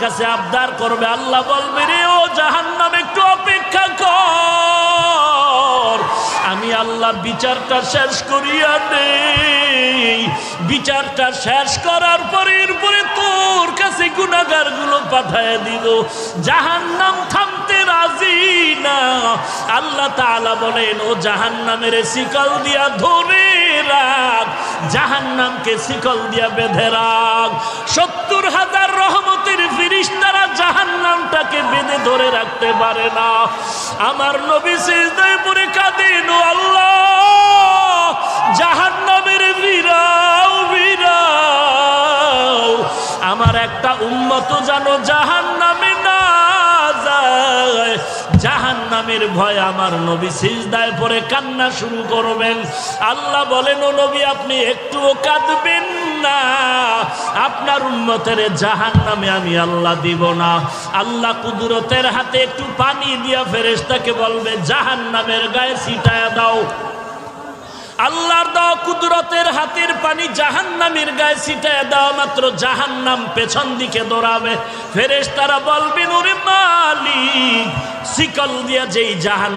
কাছে আবদার করবে, আল্লাহ বলবে রে ও জাহান্নাম একটু অপেক্ষা কর, আমি আল্লাহ বিচারটা শেষ করিয়া নেই। বিচারটা শেষ করার পরে এরপরে তোর কাছে গুনাহগার গুলো পাঠায় দিব। জাহান্নাম থামতে রাজি না। আল্লাহ তাআলা বলেন ও জাহান্নামের শিকল দিয়া ধরে রাখ, জাহান্নামকে শিকল দিয়া বেঁধে রাখ। ৭০,০০০ রহমতের ফেরেশতারা জাহান্নামটাকে বেঁধে ধরে রাখতে পারে না। আমার নবী সিজদায় পড়ে কাঁদেন, ও আল্লাহ জাহান্নামের ভিড়াও ভিড়াও, আমার একটা উম্মত যেন জাহান্নামে না যায়। জাহান্নামের ভয় আমার নবী সিজদায় পড়ে কান্না শুরু করবেন। আল্লাহ বলেন ও নবী আপনি একটুও কাঁদবেন না, আপনার উম্মতের জাহান্নামে আমি আল্লাহ দিব না। আল্লাহ কুদরতের হাতে একটু পানি দিয়া ফেরেশতাকে বলবে জাহান্নামের গায়ে ছিটায়া দাও। আল্লাহর দেওয়া কুদরতের হাতের পানি জাহান্নামের গায়ে ছিটায় দেওয়া মাত্র জাহান্নাম পেছন দিকে দৌড়াবে। ফেরেশতারা বলবেন ওরে মালিক, শিকল দিয়া যেই জাহান্নাম